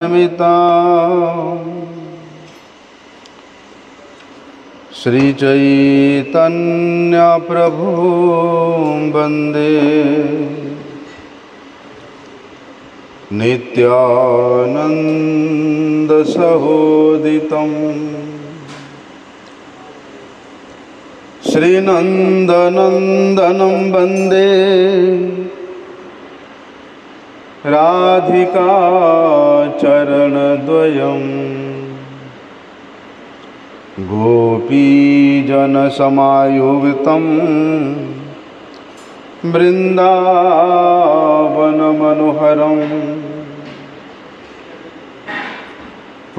मिता श्री चैतन्य प्रभु वंदे नित्यानंद सहोदितम् श्रीनंदनंदनं वंदे राधिका चरणद्वयम् गोपीजनसमायुक्तं बृन्दावनमनोहरम्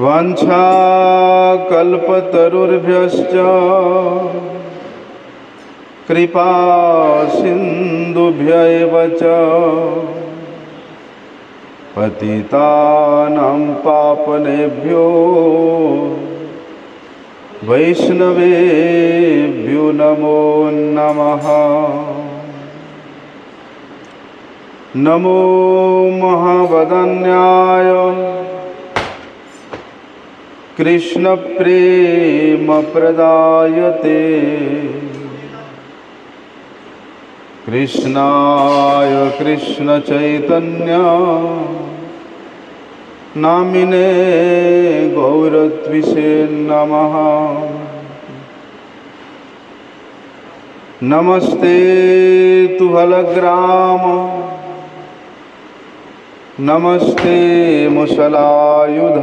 वाञ्छाकल्पतरुभ्यश्च कृपा सिन्धुभ्य एव च पतितानां पावनेभ्यो वैष्णवेभ्यो नमो नमः। नमो महावदन्याय कृष्णप्रेमप्रदायते कृष्णाय कृष्णचैतन्य नामिने गौरत्विषे नमः। नमस्ते तुभलग्राम नमस्ते मुसलायुध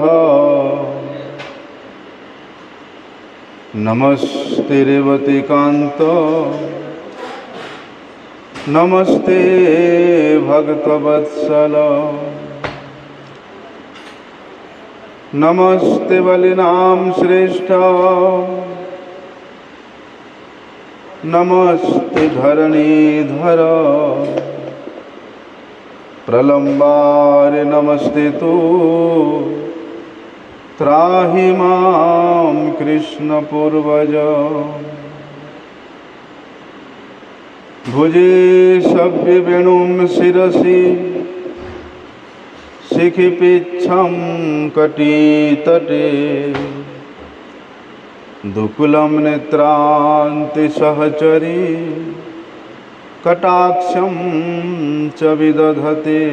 नमस्ते रेवतीकांत नमस्ते भक्तवत्सल नमस्ते बलिनाम श्रेष्ठ नमस्ते धरणीधर प्रलंबारे नमस्ते तो त्राहि मां कृष्ण पूर्वज भुजे सभ्य वेणुं शिरसि शिखिपिच्छं कटितटे दुकुलं नेत्रान्ति सहचरी कटाक्षं च विदधते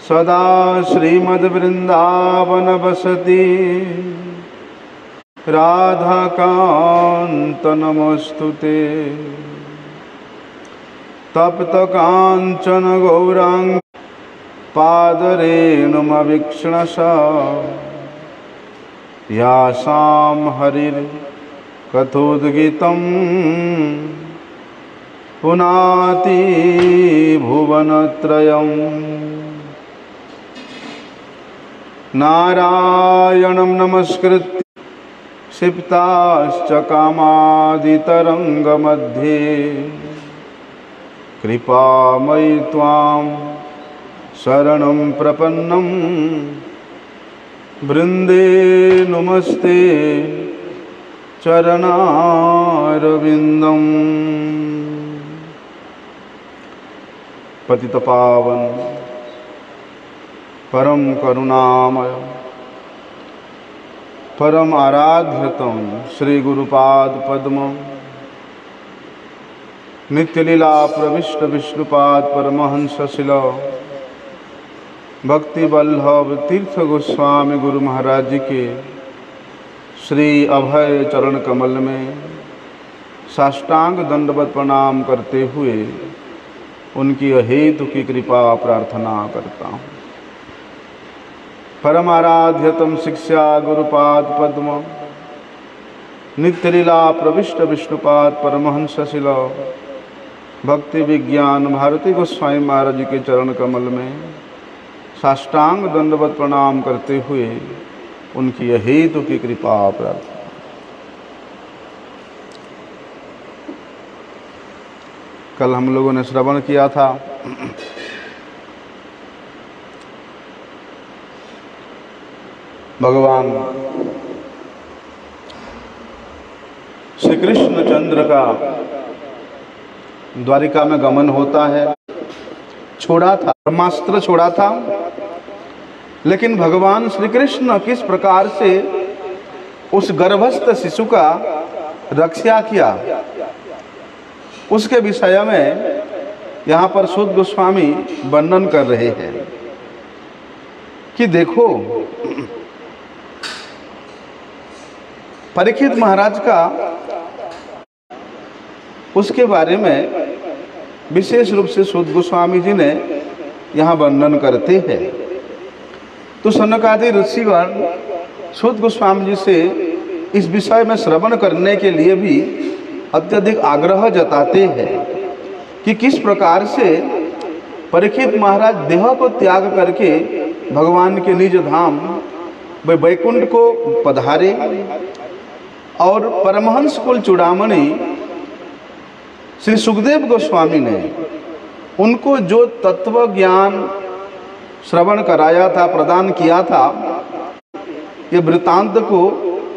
सदा श्रीमद्वृन्दावनवसति राधाकान्त नमोस्तुते तप्तकाञ्चन गौरांग पादरेणुमवीक्षणसा यासां हरिर्कथोद्गीतं पुनाति भुवनत्रयम् नारायणं नमस्कृत्य क्षिप्ताश्च कामादितरङ्गमध्ये कृपामयि त्वां शरणं प्रपन्नं वृन्दे नमस्ते चरणारविन्दम्। पतितपावन परम करुणामय परम आराध्यतम श्री गुरुपाद पद्म नित्यलीला प्रविष्ट विष्णुपाद परमहंस शिला भक्ति वल्लभ तीर्थ गोस्वामी गुरु महाराज जी के श्री अभय चरण कमल में साष्टांग दंडवत प्रणाम करते हुए उनकी अहेतु की कृपा प्रार्थना करता हूँ। परमाराध्यतम शिक्षा गुरुपाद पद्म नित्यलीला प्रविष्ट विष्णुपाद परमहंस शिला भक्ति विज्ञान भारती गोस्वामी महाराज जी के चरण कमल में साष्टांग दंडवत प्रणाम करते हुए उनकी अहेतु की कृपा प्रार्थना। कल हम लोगों ने श्रवण किया था भगवान श्री कृष्ण चंद्र का द्वारिका में गमन होता है। छोड़ा था, ब्रह्मास्त्र छोड़ा था लेकिन भगवान श्री कृष्ण किस प्रकार से उस गर्भस्थ शिशु का रक्षा किया, उसके विषय में यहाँ पर सूत गोस्वामी वर्णन कर रहे हैं कि देखो, परीक्षित महाराज का उसके बारे में विशेष रूप से सूत गोस्वामी जी ने यहाँ वर्णन करते हैं। तो सनक आदि ऋषिगण सूत गोस्वामी जी से इस विषय में श्रवण करने के लिए भी अत्यधिक आग्रह जताते हैं कि किस प्रकार से परीक्षित महाराज देह को त्याग करके भगवान के निज धाम वैकुंठ को पधारे और परमहंस कुल चूड़ामणि श्री सुखदेव गोस्वामी ने उनको जो तत्व ज्ञान श्रवण कराया था, प्रदान किया था, ये वृत्तांत को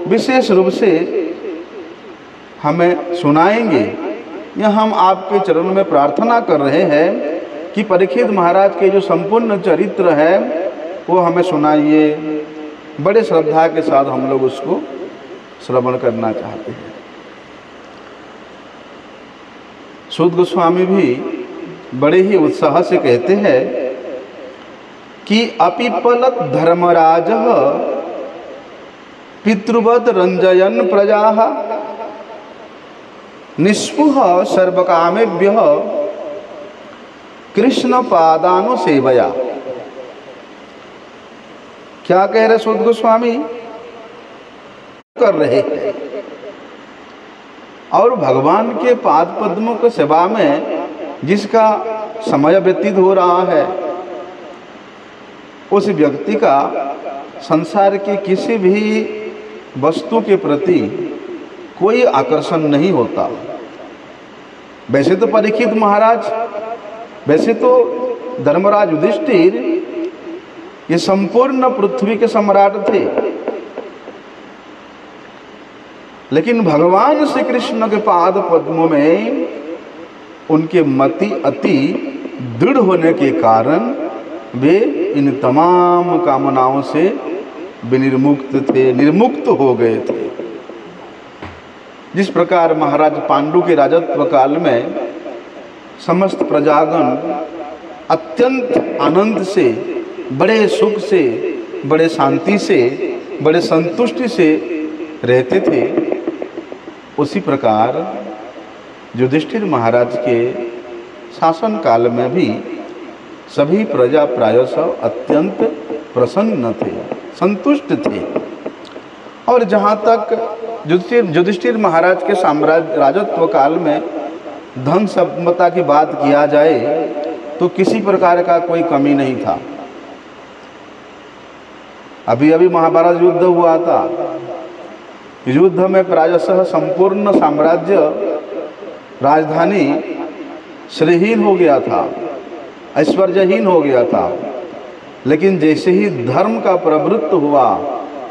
विशेष रूप से हमें सुनाएंगे। यह हम आपके चरणों में प्रार्थना कर रहे हैं कि परीक्षित महाराज के जो संपूर्ण चरित्र है वो हमें सुनाइए। बड़े श्रद्धा के साथ हम लोग उसको श्रवण करना चाहते हैं। सूत गोस्वामी भी बड़े ही उत्साह से कहते हैं कि अपिपलत धर्मराज पितृवत रंजयन प्रजा निस्पृह सर्वकामेभ्य कृष्ण पादानु सेवया। क्या कह रहे सूत गोस्वामी? कर रहे हैं और भगवान के पाद पद्मों की सेवा में जिसका समय व्यतीत हो रहा है, उस व्यक्ति का संसार के किसी भी वस्तु के प्रति कोई आकर्षण नहीं होता। वैसे तो परीक्षित महाराज, वैसे तो धर्मराज युधिष्ठिर ये संपूर्ण पृथ्वी के सम्राट थे, लेकिन भगवान श्री कृष्ण के पाद पद्मों में उनके मति अति दृढ़ होने के कारण वे इन तमाम कामनाओं से विनिर्मुक्त थे, निर्मुक्त हो गए थे। जिस प्रकार महाराज पांडु के राजत्व काल में समस्त प्रजागण अत्यंत आनंद से, बड़े सुख से, बड़े शांति से, बड़े संतुष्टि से रहते थे, उसी प्रकार युधिष्ठिर महाराज के शासन काल में भी सभी प्रजा प्रायशः अत्यंत प्रसन्न थे, संतुष्ट थे। और जहाँ तक युधिष्ठिर महाराज के साम्राज्य राजत्व काल में धन संपदा की बात किया जाए तो किसी प्रकार का कोई कमी नहीं था। अभी अभी महाभारत युद्ध हुआ था, युद्ध में प्रायशः संपूर्ण साम्राज्य राजधानी श्रीहीन हो गया था, ऐश्वर्यहीन हो गया था। लेकिन जैसे ही धर्म का प्रवृत्त हुआ,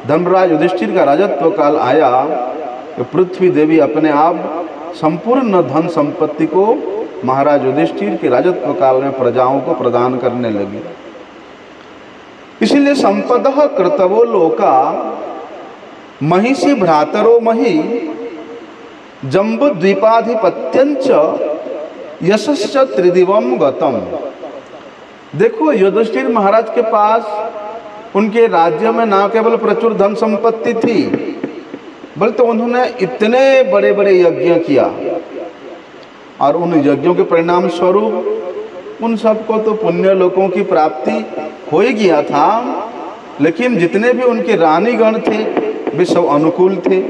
धर्मराज युधिष्ठिर का राजत्व काल आया, तो पृथ्वी देवी अपने आप संपूर्ण धन संपत्ति को महाराज युधिष्ठिर के राजत्व काल में प्रजाओं को प्रदान करने लगी। इसीलिए संपदः कृतवो लोका महिषी भ्रातरो मही जम्बु द्वीपाधिपत्यंच यशश्च त्रिदिवम गतम। देखो, युधिष्ठिर महाराज के पास उनके राज्य में ना केवल प्रचुर धन संपत्ति थी, बल्कि तो उन्होंने इतने बड़े बड़े यज्ञ किया और उन यज्ञों के परिणाम स्वरूप उन सबको तो पुण्य लोकों की प्राप्ति हो ही गया था। लेकिन जितने भी उनके रानीगण थे वे सब अनुकूल थे।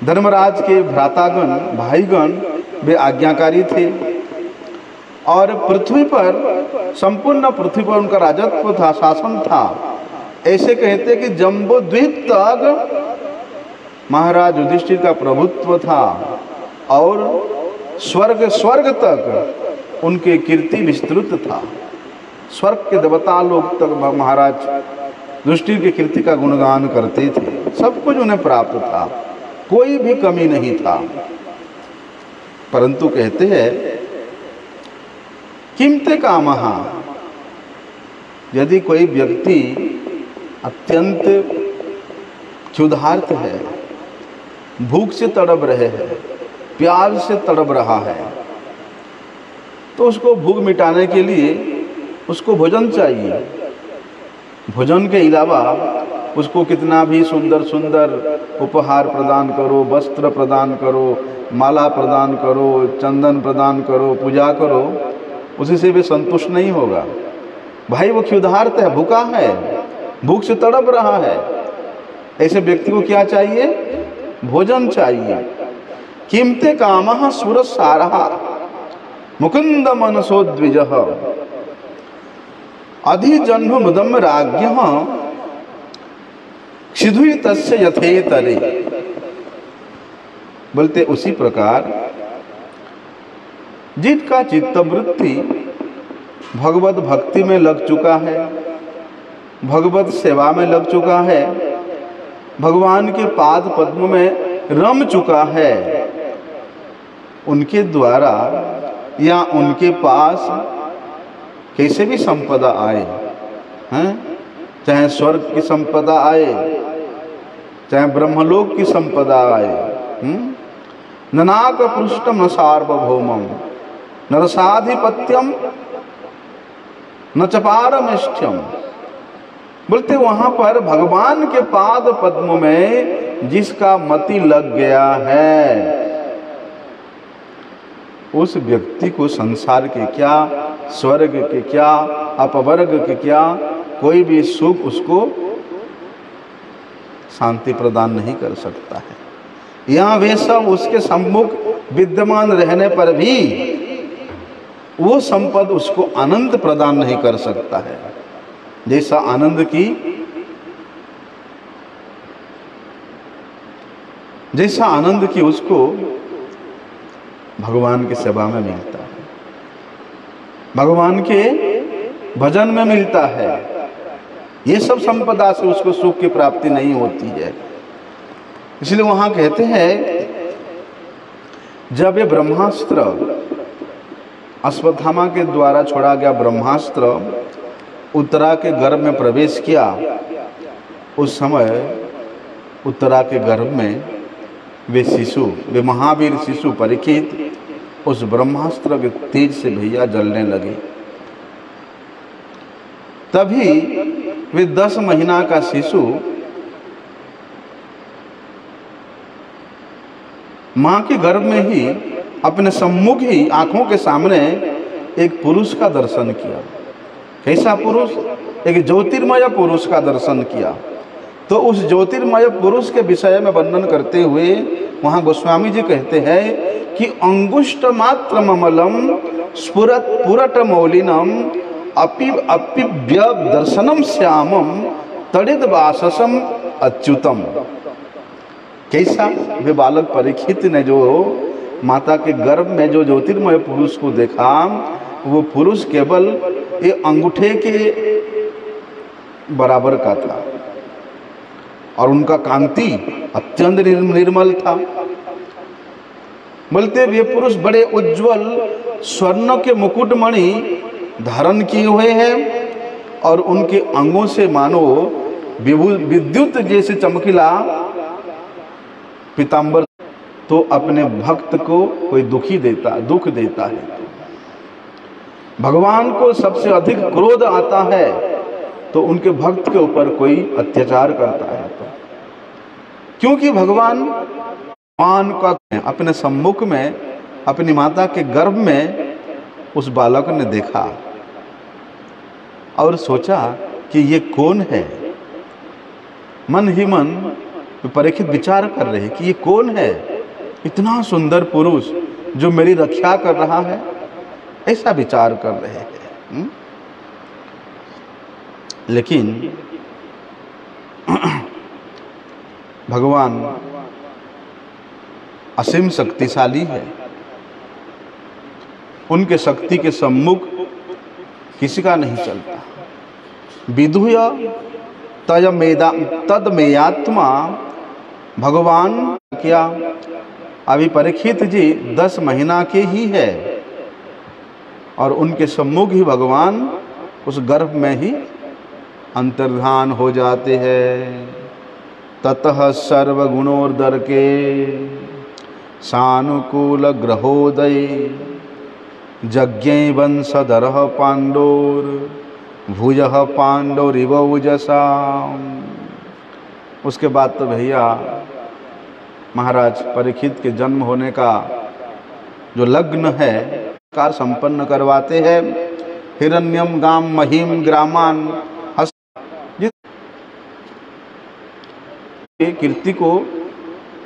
धर्मराज के भ्रातागण, भाईगण वे आज्ञाकारी थे और पृथ्वी पर, संपूर्ण पृथ्वी पर उनका राजत्व था, शासन था। ऐसे कहते कि जम्बो द्वीप तक महाराज युधिष्ठिर का प्रभुत्व था और स्वर्ग तक उनके कीर्ति विस्तृत था। स्वर्ग के देवता लोग तक महाराज युधिष्ठिर की कीर्ति का गुणगान करते थे। सब कुछ उन्हें प्राप्त था, कोई भी कमी नहीं था। परंतु कहते हैं किमते कामः यदि कोई व्यक्ति अत्यंत क्षुधार्त है, भूख से तड़प रहे हैं, प्यास से तड़प रहा है, तो उसको भूख मिटाने के लिए उसको भोजन चाहिए। भोजन के अलावा उसको कितना भी सुंदर सुंदर उपहार प्रदान करो, वस्त्र प्रदान करो, माला प्रदान करो, चंदन प्रदान करो, पूजा करो, उसी से भी संतुष्ट नहीं होगा। भाई वो क्षुधार्त है, भूखा है, भूख से तड़प रहा है, ऐसे व्यक्ति को क्या चाहिए? भोजन चाहिए। कीमते कामः सुरसारः मुकुंद मनसो द्विजः अधिजन्म मुदम राज्ञः क्षिधुः तस्य यथेतरे। बोलते उसी प्रकार जिसका चित्तवृत्ति भगवत भक्ति में लग चुका है, भगवत सेवा में लग चुका है, भगवान के पाद पद्म में रम चुका है, उनके द्वारा या उनके पास कैसे भी संपदा आए, हैं, चाहे स्वर्ग की संपदा आए, चाहे ब्रह्मलोक की संपदा आए, ननाक पृष्ठम न सार्वभौमम न रसाधिपत्यम न चपारमेष्ठ्यम। बोलते वहां पर भगवान के पाद पद्म में जिसका मति लग गया है, उस व्यक्ति को संसार के क्या, स्वर्ग के क्या, अपवर्ग के क्या, कोई भी सुख उसको शांति प्रदान नहीं कर सकता है। यहाँ वे सब उसके सम्मुख विद्यमान रहने पर भी वो संपद उसको आनंद प्रदान नहीं कर सकता है। जैसा आनंद की उसको भगवान की सेवा में मिलता है, भगवान के भजन में मिलता है। ये सब संपदा से उसको सुख की प्राप्ति नहीं होती है। इसलिए वहां कहते हैं जब ये ब्रह्मास्त्र अश्वत्थामा के द्वारा छोड़ा गया ब्रह्मास्त्र उत्तरा के गर्भ में प्रवेश किया, उस समय उत्तरा के गर्भ में वे महावीर शिशु परीक्षित उस ब्रह्मास्त्र के तेज से भैया जलने लगे। तभी वे 10 महीना का शिशु मां के गर्भ में ही अपने सम्मुख ही आंखों के सामने एक पुरुष का दर्शन किया। कैसा पुरुष? एक ज्योतिर्मय पुरुष का दर्शन किया। तो उस ज्योतिर्मय पुरुष के विषय में वर्णन करते हुए वहां गोस्वामी जी कहते हैं कि अंगुष्ठ मात्र ममलम स्फुरत पुरट मौलिनम अपिव्य दर्शनम श्यामम तड़ित वाससम अच्युतम। कैसा? वे बालक परीक्षित ने जो माता के गर्भ में जो ज्योतिर्मय पुरुष को देखा, वो पुरुष केवल ये अंगूठे के बराबर का था और उनका कांति अत्यंत निर्मल था। बोलते ये पुरुष बड़े उज्जवल स्वर्ण के मुकुटमणि धारण किए हुए हैं और उनके अंगों से मानो विद्युत जैसे चमकीला पीतांबर। तो अपने भक्त को कोई दुख देता है, भगवान को सबसे अधिक क्रोध आता है तो उनके भक्त के ऊपर कोई अत्याचार करता है। तो क्योंकि भगवान का अपने सम्मुख में अपनी माता के गर्भ में उस बालक ने देखा और सोचा कि ये कौन है। मन ही मन परीक्षित विचार कर रहे कि ये कौन है, इतना सुंदर पुरुष जो मेरी रक्षा कर रहा है, ऐसा विचार कर रहे हैं। लेकिन भगवान असीम शक्तिशाली है, उनके शक्ति के सम्मुख किसी का नहीं चलता। विधुय तदमेयात्मा भगवान क्या? अभी परीक्षित जी 10 महीना के ही है और उनके सम्मुख ही भगवान उस गर्भ में ही अंतर्धान हो जाते हैं। ततः सर्वगुणोदर के सानुकूल ग्रहोदय यज्ञ वंशधर पांडोर भुज पांडोरिव उजसा। उसके बाद तो भैया महाराज परीक्षित के जन्म होने का जो लग्न है कार संपन्न करवाते हैं। हिरण्यम गाम महीम ग्रामान कीर्ति को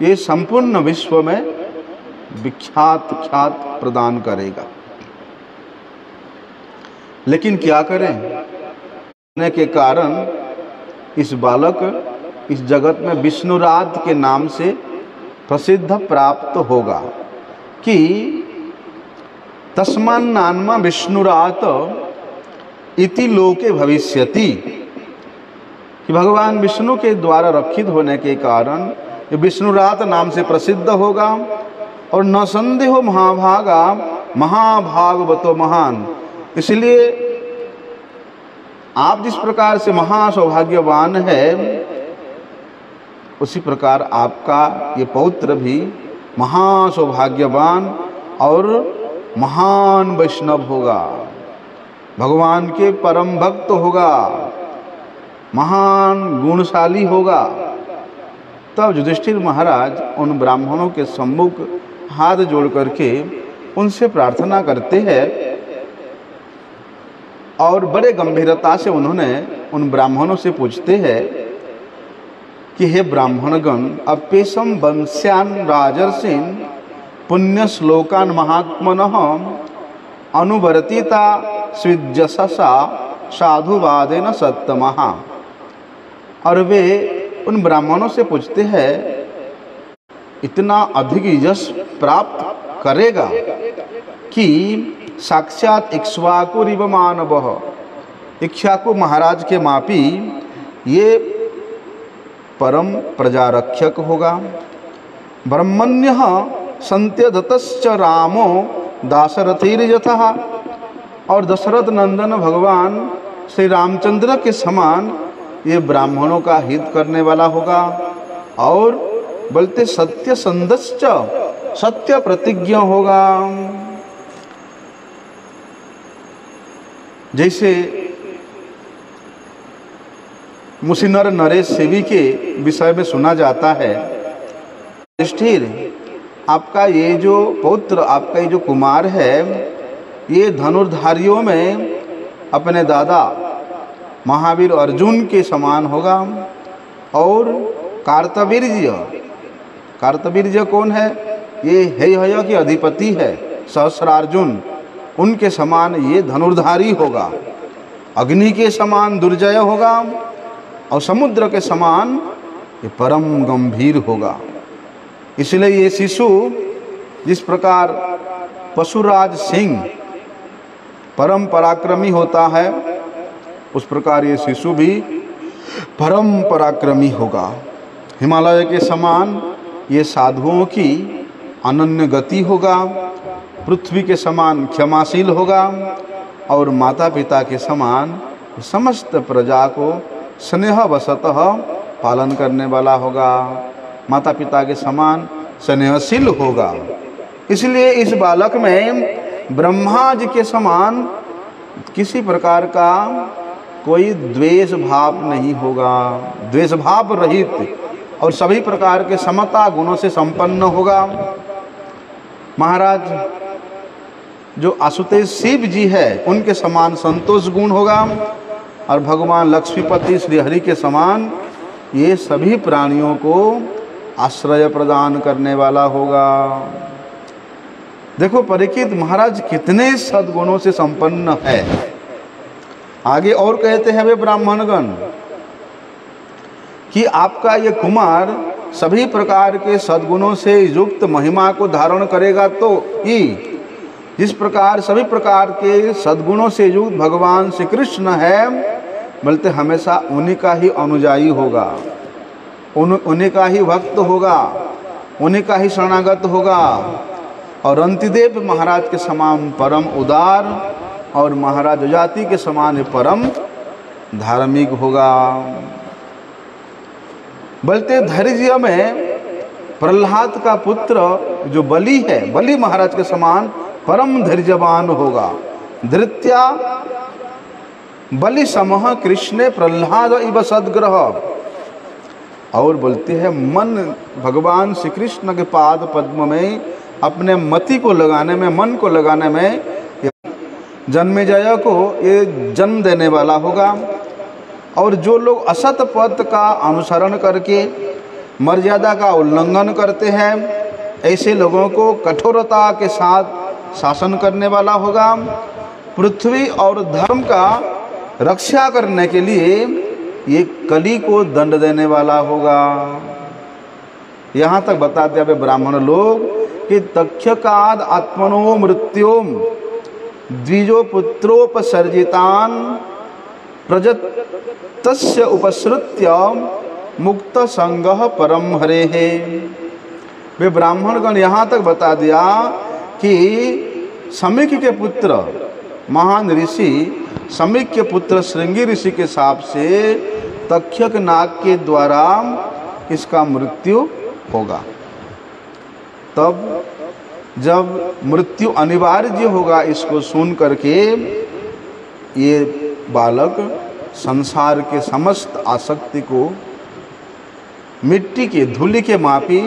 ये संपूर्ण विश्व में विख्यात ख्यात प्रदान करेगा। लेकिन क्या करें के कारण इस बालक इस जगत में विष्णुरात के नाम से प्रसिद्ध प्राप्त होगा कि तस्मान् नाम विष्णुरात इति लोके भविष्यति, कि भगवान विष्णु के द्वारा रक्षित होने के कारण ये विष्णुरात नाम से प्रसिद्ध होगा। और न संदेहो महाभागा महाभागवतो महान। इसलिए आप जिस प्रकार से महासौभाग्यवान है उसी प्रकार आपका ये पौत्र भी महासौभाग्यवान और महान वैष्णव होगा, भगवान के परम भक्त होगा, महान गुणशाली होगा। तब युधिष्ठिर महाराज उन ब्राह्मणों के सम्मुख हाथ जोड़ करके उनसे प्रार्थना करते हैं और बड़े गंभीरता से उन्होंने उन ब्राह्मणों से पूछते हैं कि हे ब्राह्मणगण, अप्येषम वंश्यान राजर्षिन पुण्य श्लोकान महात्मनः अनुवर्तिता स्विज्जसा साधुवादेन सत्तमः। और वे उन ब्राह्मणों से पूछते हैं इतना अधिक यश प्राप्त करेगा कि साक्षात इक्ष्वाकुरिव मानवः, इक्ष्वाकु महाराज के मापी ये परम प्रजारक्षक होगा। ब्रह्मण्यः संत्यदतश्च रामो दाशरथिर्यथः, और दशरथ नंदन भगवान श्री रामचंद्र के समान ये ब्राह्मणों का हित करने वाला होगा। और बोलते सत्य संदश्च, सत्य प्रतिज्ञ होगा। जैसे मुसिनर नरेश सेवी के विषय में सुना जाता है, युधिष्ठिर आपका ये जो पौत्र, आपका ये जो कुमार है, ये धनुर्धारियों में अपने दादा महावीर अर्जुन के समान होगा। और कार्तवीर्य, कार्तवीर्य कौन है? ये हेय के अधिपति है सहस्रार्जुन, उनके समान ये धनुर्धारी होगा। अग्नि के समान दुर्जय होगा और समुद्र के समान ये परम गंभीर होगा। इसलिए ये शिशु जिस प्रकार पशुराज सिंह परम पराक्रमी होता है, उस प्रकार ये शिशु भी परम पराक्रमी होगा। हिमालय के समान ये साधुओं की अनन्य गति होगा, पृथ्वी के समान क्षमाशील होगा और माता पिता के समान समस्त प्रजा को स्नेहवशतः पालन करने वाला होगा, माता पिता के समान स्नेहशील होगा। इसलिए इस बालक में ब्रह्मा जी के समान किसी प्रकार का कोई द्वेष भाव नहीं होगा, द्वेष भाव रहित और सभी प्रकार के समता गुणों से संपन्न होगा। महाराज जो आशुतोष शिव जी है उनके समान संतोष गुण होगा और भगवान लक्ष्मीपति श्री हरि के समान ये सभी प्राणियों को आश्रय प्रदान करने वाला होगा। देखो परीक्षित महाराज कितने सद्गुणों से संपन्न है। आगे और कहते हैं वे ब्राह्मणगण कि आपका ये कुमार सभी प्रकार के सद्गुणों से युक्त महिमा को धारण करेगा, तो ही जिस प्रकार सभी प्रकार के सद्गुणों से युक्त भगवान श्री कृष्ण है, बोलते हमेशा उन्हीं का ही अनुयायी होगा, उन्हीं का ही भक्त होगा, उन्हीं का ही शरणागत होगा। और अंतिदेव महाराज के समान परम उदार और महाराज जाति के समान परम धार्मिक होगा। बोलते धैर्य में प्रहलाद का पुत्र जो बलि है, बलि महाराज के समान परम धैर्यवान होगा। धृत्या बलि समह कृष्ण प्रहलाद इव सद्ग्रह। और बोलते हैं मन भगवान श्री कृष्ण के पाद पद्म में अपने मति को लगाने में, मन को लगाने में जन्मेजय को ये जन्म देने वाला होगा। और जो लोग असत पथ का अनुसरण करके मर्यादा का उल्लंघन करते हैं, ऐसे लोगों को कठोरता के साथ शासन करने वाला होगा। पृथ्वी और धर्म का रक्षा करने के लिए ये कली को दंड देने वाला होगा। यहाँ तक बता दिया वे ब्राह्मण लोग कि तक्षकाद आत्मनो मृत्योम द्विजो पुत्रोपसर्जितान प्रजतस्य उपसृत्य मुक्त संगः परम हरे है। वे ब्राह्मणगण यहाँ तक बता दिया कि समीक के पुत्र महान ऋषि समीक के पुत्र श्रृंगी ऋषि के शाप से तक्षक नाग के द्वारा इसका मृत्यु होगा। तब जब मृत्यु अनिवार्य होगा, इसको सुन करके ये बालक संसार के समस्त आसक्ति को मिट्टी के धूलि के मापी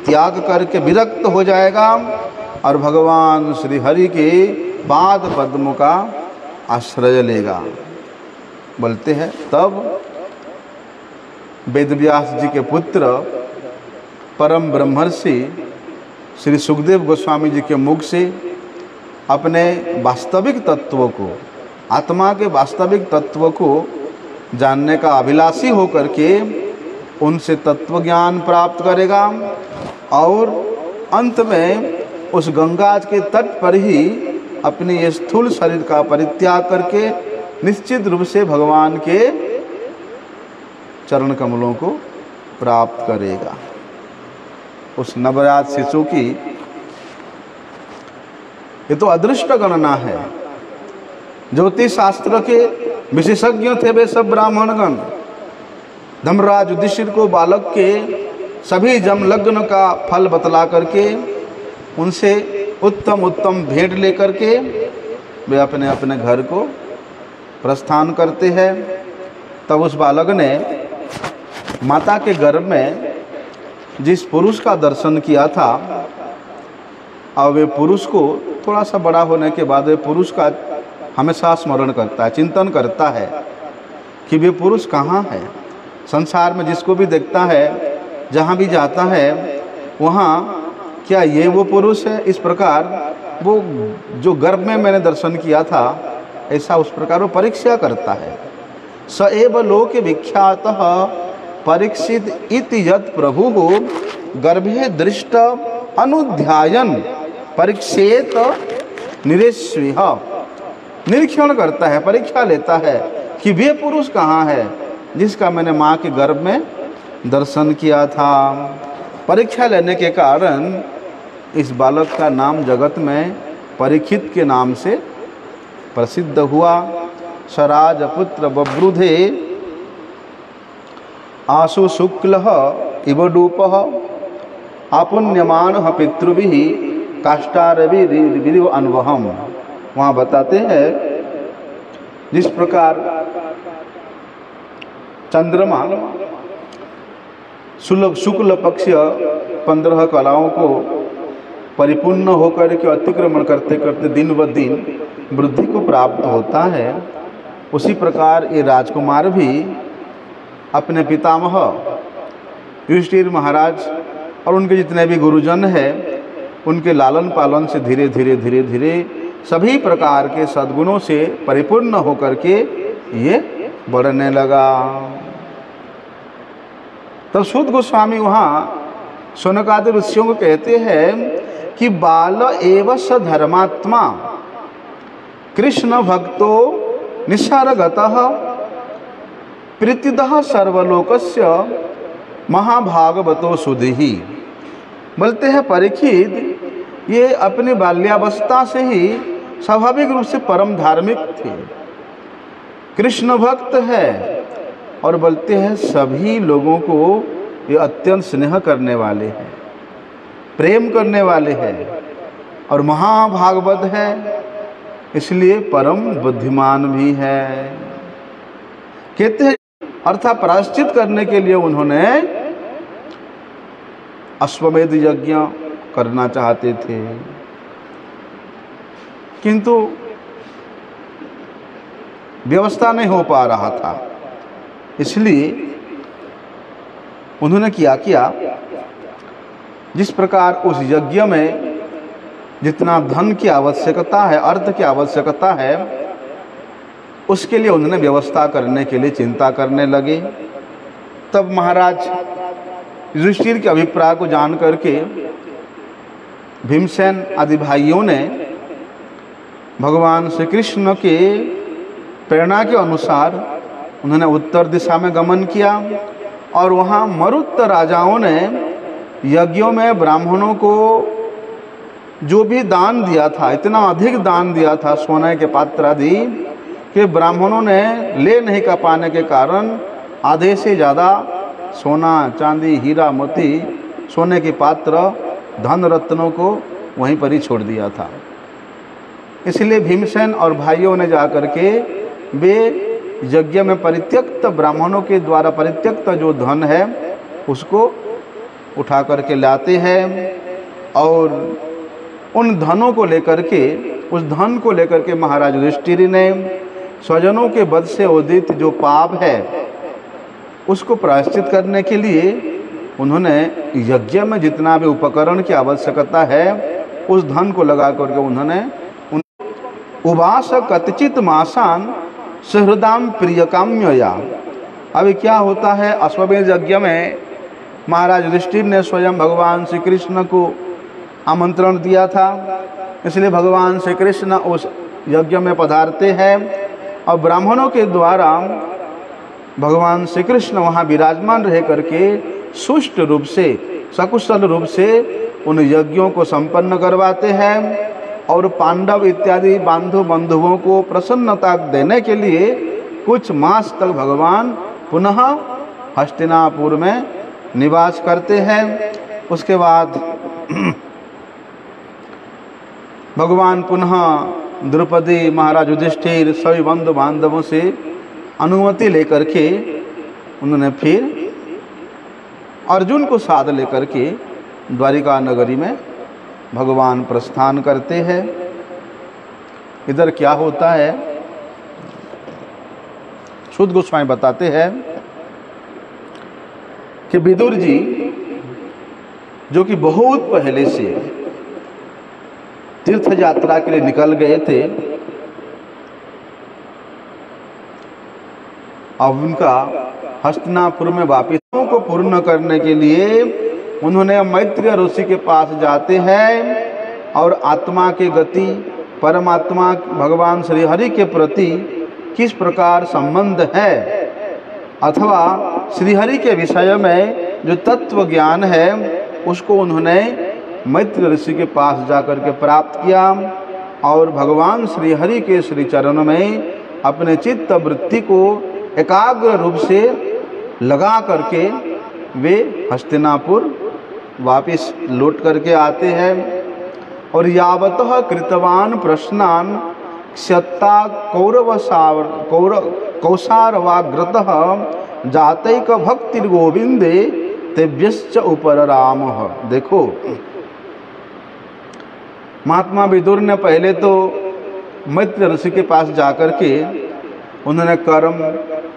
त्याग करके विरक्त हो जाएगा और भगवान श्री हरि के पाद पद्म का आश्रय लेगा। बोलते हैं तब वेदव्यास जी के पुत्र परम ब्रह्मर्षि श्री सुखदेव गोस्वामी जी के मुख से अपने वास्तविक तत्व को, आत्मा के वास्तविक तत्व को जानने का अभिलाषी होकर के उनसे तत्व ज्ञान प्राप्त करेगा और अंत में उस गंगा के तट पर ही अपने स्थूल शरीर का परित्याग करके निश्चित रूप से भगवान के चरण कमलों को प्राप्त करेगा। उस नवजात शिशु की ये तो अदृष्ट गणना है। ज्योतिष शास्त्र के विशेषज्ञ थे वे सब ब्राह्मणगण। धर्मराज युधिष्ठिर को बालक के सभी जम लग्न का फल बतला करके उनसे उत्तम उत्तम भेंट लेकर के वे अपने अपने घर को प्रस्थान करते हैं। तब उस बालक ने माता के गर्भ में जिस पुरुष का दर्शन किया था, और वे पुरुष को थोड़ा सा बड़ा होने के बाद वे पुरुष का हमेशा स्मरण करता है, चिंतन करता है कि वे पुरुष कहाँ है। संसार में जिसको भी देखता है, जहाँ भी जाता है, वहाँ क्या ये वो पुरुष है। इस प्रकार वो जो गर्भ में मैंने दर्शन किया था, ऐसा उस प्रकार वो परीक्षा करता है। स एव लोक विख्यात परीक्षित इति यत् प्रभु गर्भे दृष्ट अनुध्यायन परीक्षेत निरेश्विह। निरीक्षण करता है, परीक्षा लेता है कि वे पुरुष कहाँ है जिसका मैंने माँ के गर्भ में दर्शन किया था। परीक्षा लेने के कारण इस बालक का नाम जगत में परीक्षित के नाम से प्रसिद्ध हुआ। सराज पुत्र बब्रुधे आशु शुक्ल इवडूप आपुण्यमान पितृभि काष्ठारवि विरिव अनुभवम। वहाँ बताते हैं जिस प्रकार चंद्रमा शुक्ल पक्ष 15 कलाओं को परिपूर्ण होकर के अतिक्रमण करते करते दिन ब दिन वृद्धि को प्राप्त होता है, उसी प्रकार ये राजकुमार भी अपने पितामह युधिष्ठिर महाराज और उनके जितने भी गुरुजन हैं उनके लालन पालन से धीरे धीरे धीरे धीरे सभी प्रकार के सद्गुणों से परिपूर्ण होकर के ये बढ़ने लगा। तब सूत गोस्वामी वहाँ शौनकादि ऋषियों को कहते हैं कि बाल एव स धर्मात्मा कृष्ण भक्तो निसर्गतः प्रीतिदः सर्वलोकस्य महाभागवतो सुधि। बोलते हैं परीक्षित ये अपनी बाल्यावस्था से ही स्वाभाविक रूप से परम धार्मिक थे कृष्ण भक्त है और बोलते हैं सभी लोगों को ये अत्यंत स्नेह करने वाले हैं, प्रेम करने वाले हैं और महाभागवत है, इसलिए परम बुद्धिमान भी है। कहते हैं अर्थात प्रायश्चित करने के लिए उन्होंने अश्वमेध यज्ञ करना चाहते थे, किंतु व्यवस्था नहीं हो पा रहा था। इसलिए उन्होंने किया जिस प्रकार उस यज्ञ में जितना धन की आवश्यकता है, अर्थ की आवश्यकता है, उसके लिए उन्होंने व्यवस्था करने के लिए चिंता करने लगे। तब महाराज युधिष्ठिर के अभिप्राय को जान करके भीमसेन आदि भाइयों ने भगवान श्री कृष्ण के प्रेरणा के अनुसार उन्होंने उत्तर दिशा में गमन किया और वहाँ मरुत राजाओं ने यज्ञों में ब्राह्मणों को जो भी दान दिया था, इतना अधिक दान दिया था सोने के पात्र आदि, कि ब्राह्मणों ने ले नहीं कर पाने के कारण आधे से ज़्यादा सोना चांदी हीरा मोती सोने के पात्र धन रत्नों को वहीं पर ही छोड़ दिया था। इसलिए भीमसेन और भाइयों ने जा कर के वे यज्ञ में परित्यक्त ब्राह्मणों के द्वारा परित्यक्त जो धन है उसको उठा करके लाते हैं और उन धनों को लेकर के, उस धन को लेकर के महाराज युधिष्ठिर ने स्वजनों के वध से उदित जो पाप है उसको प्रायश्चित करने के लिए उन्होंने यज्ञ में जितना भी उपकरण की आवश्यकता है उस धन को लगा करके उन्होंने उवास कतचित मासान सहृदाम प्रियकाम्यया। अभी क्या होता है, अश्वमेध यज्ञ में महाराज युधिष्ठिर ने स्वयं भगवान श्री कृष्ण को आमंत्रण दिया था, इसलिए भगवान श्री कृष्ण उस यज्ञ में पधारते हैं और ब्राह्मणों के द्वारा भगवान श्री कृष्ण वहाँ विराजमान रह करके सुष्ट रूप से सकुशल रूप से उन यज्ञों को संपन्न करवाते हैं और पांडव इत्यादि बंधुओं को प्रसन्नता देने के लिए कुछ मास तक भगवान पुनः हस्तिनापुर में निवास करते हैं। उसके बाद भगवान पुनः द्रौपदी महाराज युधिष्ठिर सभी बंधु बांधवों से अनुमति लेकर के उन्होंने फिर अर्जुन को साथ लेकर के द्वारिका नगरी में भगवान प्रस्थान करते हैं। इधर क्या होता है, शुद्ध गोस्वामी बताते हैं कि विदुर जी जो कि बहुत पहले से तीर्थ यात्रा के लिए निकल गए थे, अब उनका हस्तिनापुर में वापिस को पूर्ण करने के लिए उन्होंने मैत्रेय ऋषि के पास जाते हैं और आत्मा की गति, परमात्मा भगवान श्री हरि के प्रति किस प्रकार संबंध है अथवा श्री हरि के विषय में जो तत्व ज्ञान है उसको उन्होंने मैत्रेय ऋषि के पास जाकर के प्राप्त किया और भगवान श्री हरि के श्री चरण में अपने चित्त वृत्ति को एकाग्र रूप से लगा करके वे हस्तिनापुर वापिस लौट करके आते हैं और यावतः कृतवान प्रश्नान क्षत्ता कौसारवाग्रतः जातैक भक्ति गोविंदे तेभ्यश्च उपर राम। देखो, महात्मा विदुर ने पहले तो मैत्रेय ऋषि के पास जाकर के उन्होंने कर्म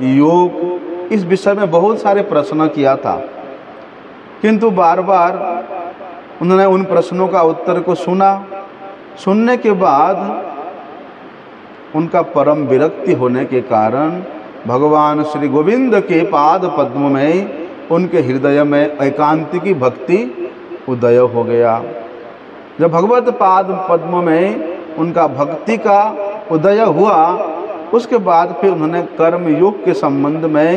योग इस विषय में बहुत सारे प्रश्न किया था, किंतु बार बार उन्होंने उन प्रश्नों का उत्तर को सुनने के बाद उनका परम विरक्ति होने के कारण भगवान श्री गोविंद के पाद पद्म में उनके हृदय में एकांतिकी भक्ति उदय हो गया। जब भगवत पाद पद्म में उनका भक्ति का उदय हुआ उसके बाद फिर उन्होंने कर्म योग के संबंध में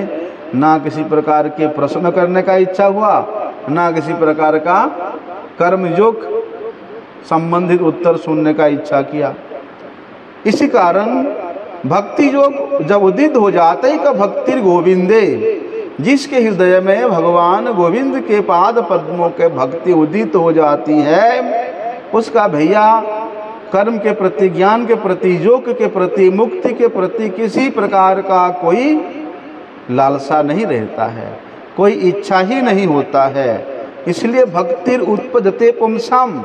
ना किसी प्रकार के प्रश्न करने का इच्छा हुआ, ना किसी प्रकार का कर्म योग संबंधित उत्तर सुनने का इच्छा किया। इसी कारण भक्ति योग जब उदित हो जाते ही का भक्ति गोविंदे, जिसके हृदय में भगवान गोविंद के पाद पद्मों के भक्ति उदित हो जाती है, उसका भैया कर्म के प्रति, ज्ञान के प्रति, योग के प्रति, मुक्ति के प्रति किसी प्रकार का कोई लालसा नहीं रहता है, कोई इच्छा ही नहीं होता है। इसलिए भक्तिर उत्पजते पुंसम,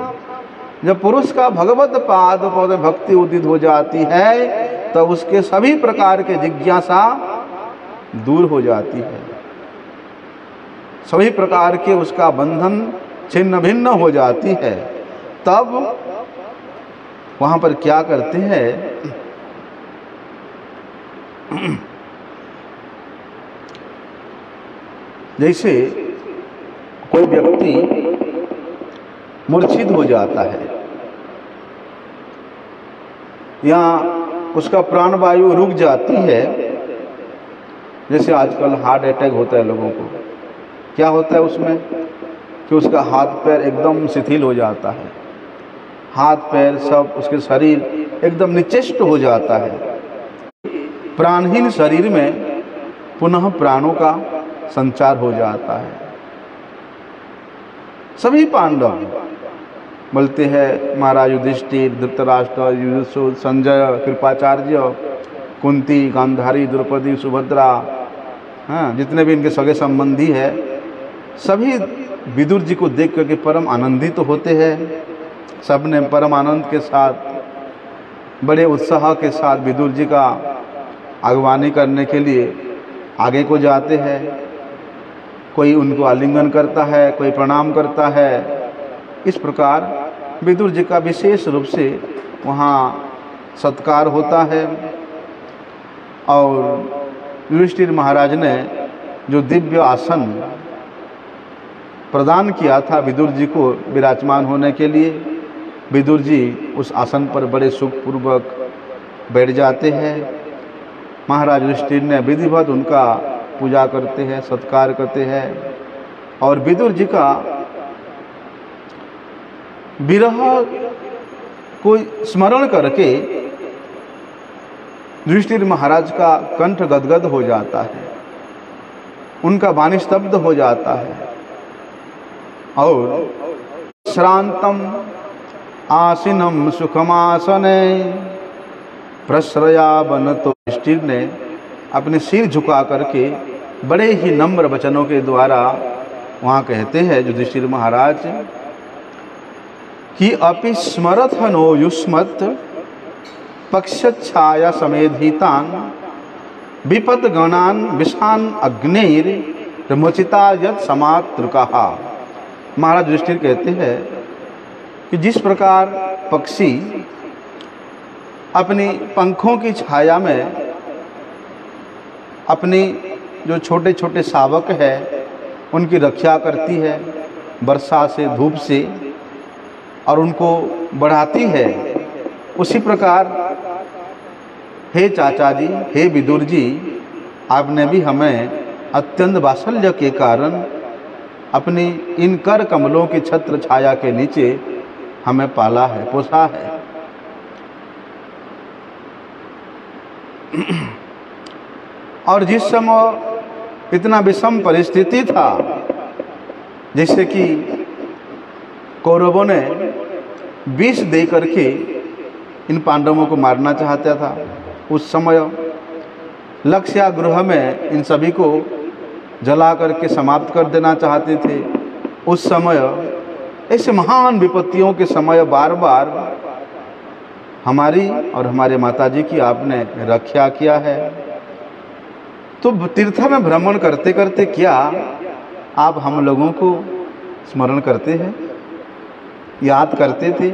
जब पुरुष का भगवत पाद पद भक्ति उदित हो जाती है तब उसके सभी प्रकार के जिज्ञासा दूर हो जाती है, सभी प्रकार के उसका बंधन छिन्न भिन्न हो जाती है। तब वहां पर क्या करते हैं, जैसे कोई व्यक्ति मूर्छित हो जाता है या उसका प्राणवायु रुक जाती है, जैसे आजकल हार्ट अटैक होता है लोगों को, क्या होता है उसमें कि उसका हाथ पैर एकदम शिथिल हो जाता है, हाथ पैर सब, उसके शरीर एकदम निश्चेष्ट हो जाता है। प्राणहीन शरीर में पुनः प्राणों का संचार हो जाता है। सभी पांडव बोलते हैं, महाराज युधिष्ठिर, धृतराष्ट्र, युधिष्ठिर, संजय, कृपाचार्य, कुंती, गांधारी, द्रौपदी, सुभद्रा, हाँ, जितने भी इनके सगे संबंधी है, सभी विदुर जी को देख करके परम आनंदित तो होते हैं। सब ने परम आनंद के साथ, बड़े उत्साह के साथ विदुर जी का अगवानी करने के लिए आगे को जाते हैं। कोई उनको आलिंगन करता है, कोई प्रणाम करता है। इस प्रकार विदुर जी का विशेष रूप से वहाँ सत्कार होता है। और युधिष्ठिर महाराज ने जो दिव्य आसन प्रदान किया था विदुर जी को विराजमान होने के लिए, विदुर जी उस आसन पर बड़े सुखपूर्वक बैठ जाते हैं। महाराज युधिष्ठिर ने विधिवत उनका पूजा करते हैं, सत्कार करते हैं और विदुर जी का विरह को स्मरण करके युधिष्ठिर महाराज का कंठ गदगद हो जाता है, उनका वाणी स्तब्ध हो जाता है। और श्रांतम आसीनम सुखमासने प्रश्रया बनतो, युधिष्ठिर ने अपने सिर झुका करके बड़े ही नम्र वचनों के द्वारा वहाँ कहते हैं युधिष्ठिर महाराज कि अपि स्मरथ नो युष्मत् पक्षच्छाया समेधितान विपद गणान विषान अग्निर मोचिता यत् समातृकाः। महाराज युधिष्ठिर कहते हैं कि जिस प्रकार पक्षी अपनी पंखों की छाया में अपनी जो छोटे छोटे शावक है उनकी रक्षा करती है वर्षा से, धूप से, और उनको बढ़ाती है, उसी प्रकार हे चाचा जी, हे विदुर जी, आपने भी हमें अत्यंत वात्सल्य के कारण अपनी इन कर कमलों की छत्र छाया के नीचे हमें पाला है, पोसा है। और जिस समय इतना विषम परिस्थिति था, जैसे कि कौरवों ने विष दे करके इन पांडवों को मारना चाहता था, उस समय लक्ष्यागृह में इन सभी को जला करके समाप्त कर देना चाहते थे। उस समय ऐसे महान विपत्तियों के समय बार बार हमारी और हमारे माताजी की आपने रक्षा किया है। तो तीर्थ में भ्रमण करते करते क्या आप हम लोगों को स्मरण करते हैं, याद करते थे?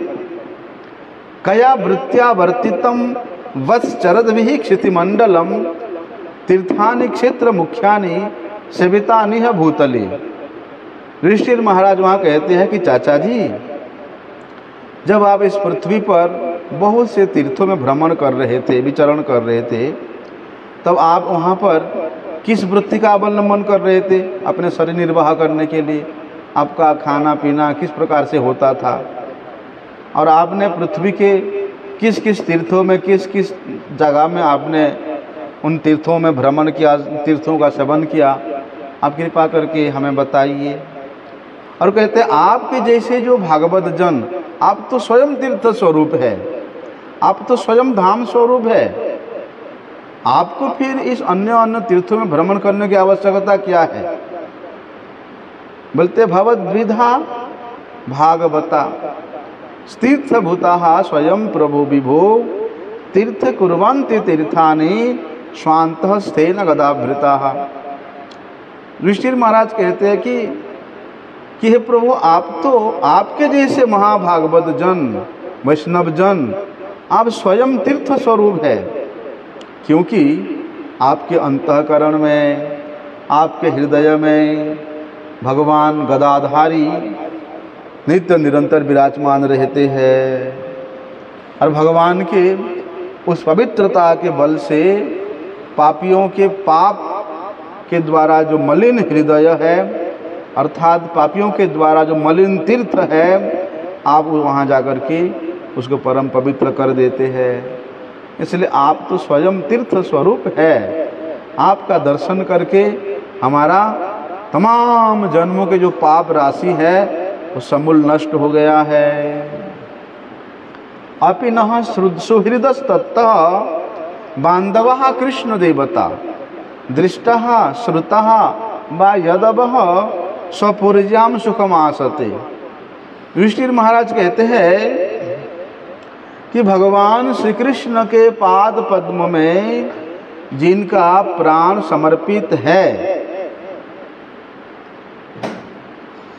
कया वृत्त्या वर्तितम वत्सचरद विहि क्षितिमंडलम तीर्थानि क्षेत्र मुख्यानि सेवितानि है भूतले। युधिष्ठिर महाराज वहाँ कहते हैं कि चाचा जी, जब आप इस पृथ्वी पर बहुत से तीर्थों में भ्रमण कर रहे थे, विचरण कर रहे थे, तब आप वहाँ पर किस वृत्ति का अवलंबन कर रहे थे अपने शरीर निर्वाह करने के लिए? आपका खाना पीना किस प्रकार से होता था? और आपने पृथ्वी के किस किस तीर्थों में, किस किस जगह में आपने उन तीर्थों में भ्रमण किया, तीर्थों का सेवन किया, आप कृपा करके हमें बताइए। और कहते हैं आपके जैसे जो भागवत जन, आप तो स्वयं तीर्थ स्वरूप है, आप तो स्वयं धाम स्वरूप है, आपको फिर इस अन्य तीर्थों में भ्रमण करने की आवश्यकता क्या है? बोलते भवद्विधा भागवता तीर्थभूता स्वयं प्रभु विभो तीर्थ कुर्वन्ति तीर्थानि स्वान्तः स्तेन गदाभृता। युधिष्ठिर महाराज कहते हैं कि हे प्रभु, आप तो आपके जैसे महाभागवत जन, वैष्णव जन, आप स्वयं तीर्थ स्वरूप है, क्योंकि आपके अंतःकरण में, आपके हृदय में भगवान गदाधारी नित्य निरंतर विराजमान रहते हैं। और भगवान के उस पवित्रता के बल से पापियों के पाप के द्वारा जो मलिन हृदय है, अर्थात पापियों के द्वारा जो मलिन तीर्थ है, आप वहाँ जाकर के उसको परम पवित्र कर देते हैं। इसलिए आप तो स्वयं तीर्थ स्वरूप है। आपका दर्शन करके हमारा तमाम जन्मों के जो पाप राशि है वो समूल नष्ट हो गया है। अपि नः सुहृदस्ततः बांधवः कृष्ण देवता दृष्टः श्रुतः वा यदवः स्वपुर्जाम सुखमासते। युधिष्ठिर महाराज कहते हैं कि भगवान श्री कृष्ण के पाद पद्म में जिनका प्राण समर्पित है,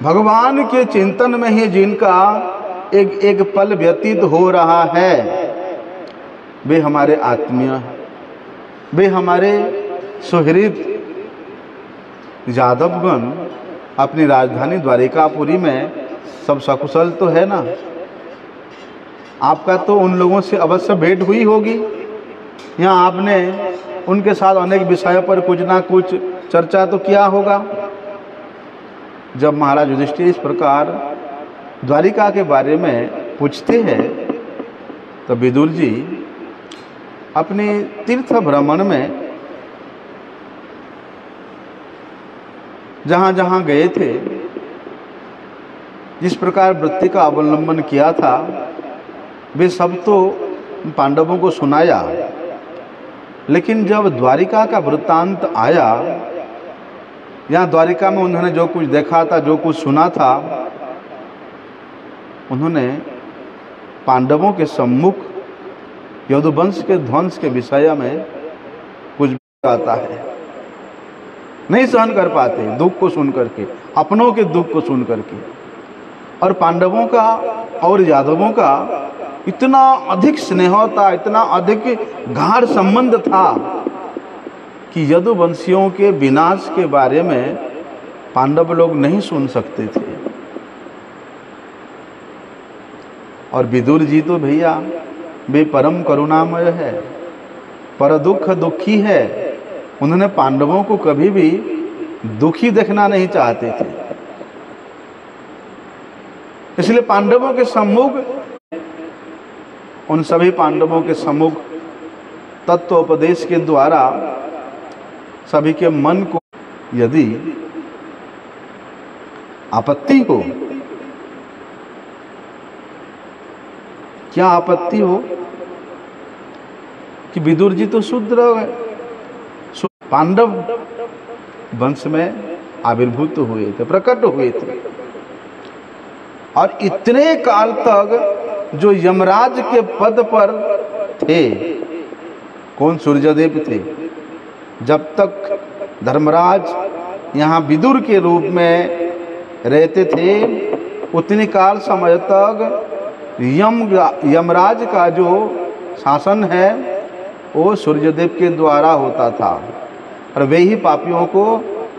भगवान के चिंतन में ही जिनका एक पल व्यतीत हो रहा है, वे हमारे आत्मीय हैं, वे हमारे सुहृद यादवगण अपनी राजधानी द्वारिकापुरी में सब सकुशल तो है ना? आपका तो उन लोगों से अवश्य भेंट हुई होगी। यहाँ आपने उनके साथ अनेक विषयों पर कुछ ना कुछ चर्चा तो किया होगा। जब महाराज युधिष्ठिर इस प्रकार द्वारिका के बारे में पूछते हैं तो विदुर जी अपने तीर्थ भ्रमण में जहाँ जहाँ गए थे, जिस प्रकार वृत्ति का अवलंबन किया था, वे सब तो पांडवों को सुनाया। लेकिन जब द्वारिका का वृत्तांत आया, यहाँ द्वारिका में उन्होंने जो कुछ देखा था, जो कुछ सुना था, उन्होंने पांडवों के सम्मुख यदुवंश के ध्वंस के विषय में कुछ आता है, नहीं सहन कर पाते दुख को सुन करके, अपनों के दुख को सुन करके। और पांडवों का और यादवों का इतना अधिक स्नेह था, इतना अधिक गाढ़ संबंध था कि यदुवंशियों के विनाश के बारे में पांडव लोग नहीं सुन सकते थे। और विदुर जी तो भैया वे परम करुणामय है, पर दुख दुखी है। उन्होंने पांडवों को कभी भी दुखी देखना नहीं चाहते थे। इसलिए पांडवों के सम्मुख, उन सभी पांडवों के सम्मुख तत्वोपदेश के द्वारा सभी के मन को यदि आपत्ति हो, क्या आपत्ति हो कि विदुर जी तो शूद्र है, पांडव वंश में आविर्भूत हुए थे, प्रकट हुए थे, और इतने काल तक जो यमराज के पद पर थे, कौन? सूर्यदेव थे। जब तक धर्मराज यहाँ विदुर के रूप में रहते थे, उतने काल समय तक यमराज का जो शासन है वो सूर्यदेव के द्वारा होता था, और वे ही पापियों को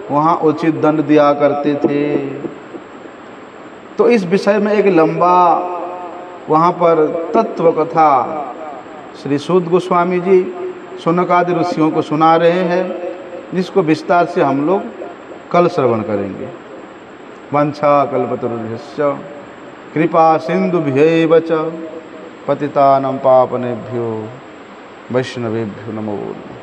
वहाँ उचित दंड दिया करते थे। तो इस विषय में एक लंबा वहाँ पर तत्व कथा श्री सूत गोस्वामी जी शौनकादि ऋषियों को सुना रहे हैं, जिसको विस्तार से हम लोग कल श्रवण करेंगे। वंशा कल्पतरुभ्यश्च कृपा सिंधुभ्यैव च पतितानं पावनेभ्यो वैष्णवेभ्यो नमो नमः।